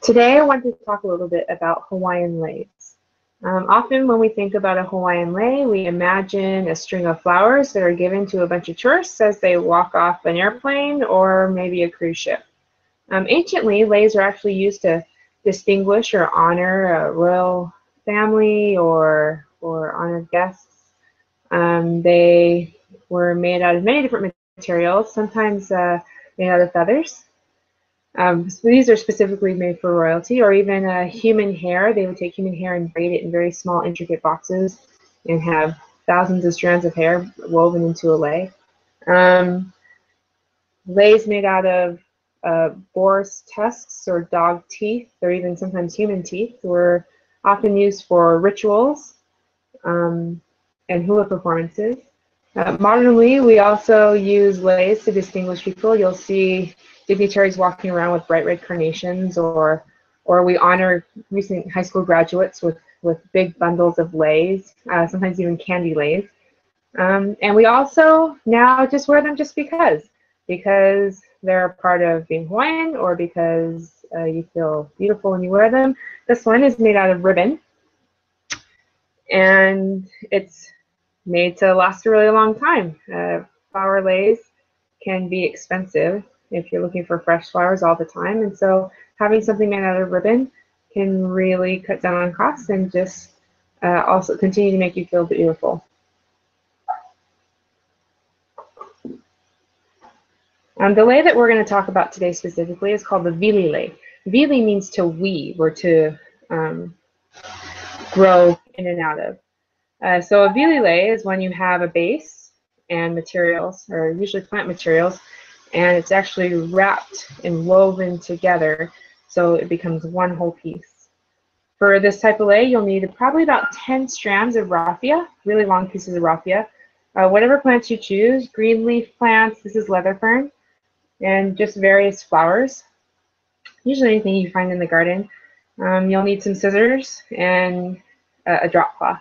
Today I want to talk a little bit about Hawaiian leis. Often when we think about a Hawaiian lei, we imagine a string of flowers that are given to a bunch of tourists as they walk off an airplane or maybe a cruise ship. Anciently, leis are actually used to distinguish or honor a royal family or honored guests. They were made out of many different materials, sometimes made out of feathers. So these are specifically made for royalty, or even human hair. They would take human hair and braid it in very small, intricate boxes and have thousands of strands of hair woven into a lei. Leis made out of boar's tusks or dog teeth, or even sometimes human teeth, were often used for rituals and hula performances. Modernly, we also use leis to distinguish people. You'll see dignitaries walking around with bright red carnations, or we honor recent high school graduates with big bundles of leis, sometimes even candy leis. And we also now just wear them just because they're a part of being Hawaiian, or because you feel beautiful when you wear them. This one is made out of ribbon, and it's made to last a really long time. Flower leis can be expensive if you're looking for fresh flowers all the time, and so having something made out of ribbon can really cut down on costs and just also continue to make you feel beautiful. The lei that we're going to talk about today specifically is called the Wili lei. Wili means to weave or to grow in and out of. So a Wili lei is when you have a base and materials, or usually plant materials, and it's actually wrapped and woven together so it becomes one whole piece. For this type of lei, you'll need probably about 10 strands of raffia, really long pieces of raffia. Whatever plants you choose, green leaf plants, this is leather fern, and just various flowers, usually anything you find in the garden. You'll need some scissors and a drop cloth.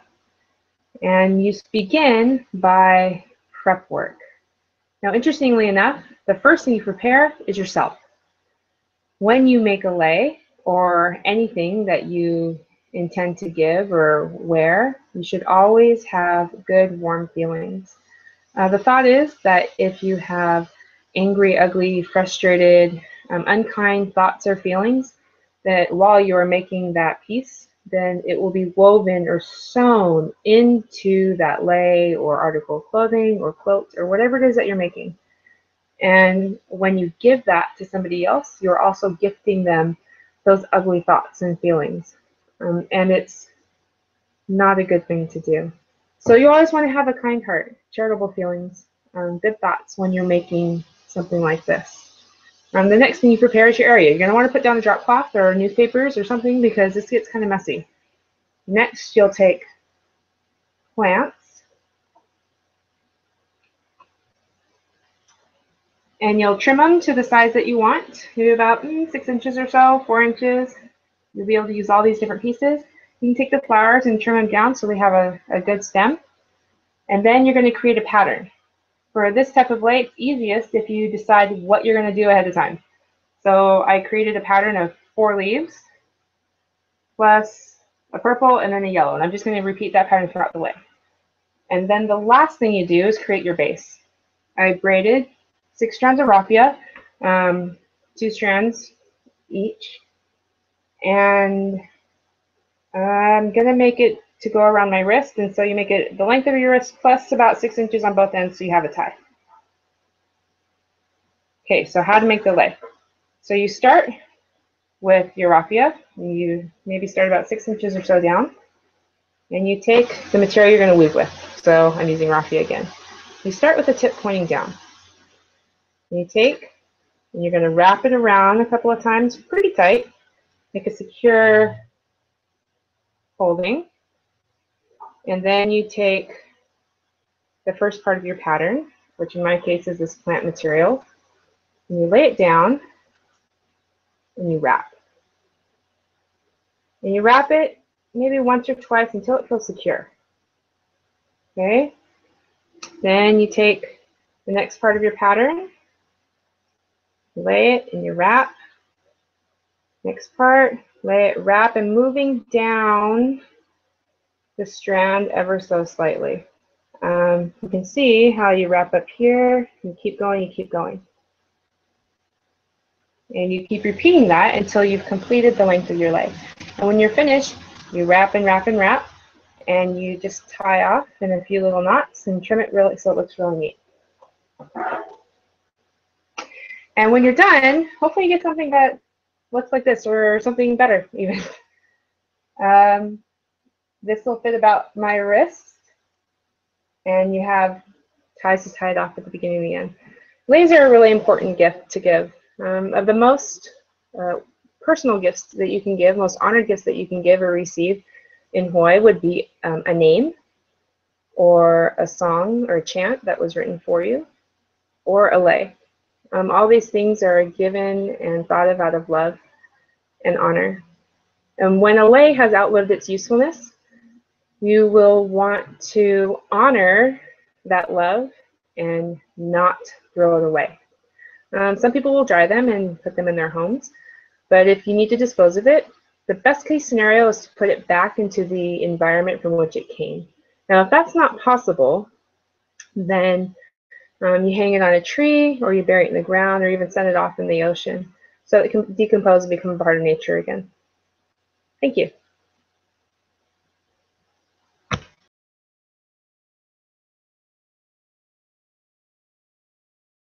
And you begin by prep work. Now, interestingly enough, the first thing you prepare is yourself. When you make a lei or anything that you intend to give or wear, you should always have good, warm feelings. The thought is that if you have angry, ugly, frustrated, unkind thoughts or feelings, that while you are making that piece, then it will be woven or sewn into that lei or article of clothing or quilt or whatever it is that you're making. And when you give that to somebody else, you're also gifting them those ugly thoughts and feelings. And it's not a good thing to do. So you always want to have a kind heart, charitable feelings, good thoughts when you're making something like this. The next thing you prepare is your area. You're going to want to put down a drop cloth or newspapers or something because this gets kind of messy. Next, you'll take plants and you'll trim them to the size that you want, maybe about 6 inches or so, 4 inches. You'll be able to use all these different pieces. You can take the flowers and trim them down so they have a good stem. And then you're going to create a pattern. For this type of lei, it's easiest if you decide what you're going to do ahead of time. So I created a pattern of 4 leaves plus a purple and then a yellow. And I'm just going to repeat that pattern throughout the lei. And then the last thing you do is create your base. I braided 6 strands of raffia, 2 strands each. And I'm going to make it to go around my wrist. And so you make it the length of your wrist plus about 6 inches on both ends so you have a tie. Okay, so how to make the lei. So you start with your raffia. You maybe start about 6 inches or so down. And you take the material you're going to weave with. So I'm using raffia again. You start with the tip pointing down. And you take, and you're going to wrap it around a couple of times pretty tight. Make a secure holding. And then you take the first part of your pattern, which in my case is this plant material, and you lay it down and you wrap. And you wrap it maybe once or twice until it feels secure. Okay? Then you take the next part of your pattern, you lay it and you wrap, Next part, lay it, wrap, and moving down the strand ever so slightly. You can see how you wrap up here, you keep going, you keep going. And you keep repeating that until you've completed the length of your leg. And when you're finished, you wrap and wrap and wrap, and you just tie off in a few little knots and trim it really so it looks really neat. And when you're done, hopefully you get something that looks like this or something better even. This will fit about my wrist, and you have ties to tie it off at the beginning and the end. Lays are a really important gift to give. Of the most personal gifts that you can give, most honored gifts that you can give or receive in Hawaii would be a name, or a song or a chant that was written for you, or a lei. All these things are given and thought of out of love and honor. And when a lei has outlived its usefulness, you will want to honor that love and not throw it away. Some people will dry them and put them in their homes, but if you need to dispose of it, the best case scenario is to put it back into the environment from which it came. Now, if that's not possible, then you hang it on a tree, or you bury it in the ground, or even send it off in the ocean so it can decompose and become a part of nature again. Thank you.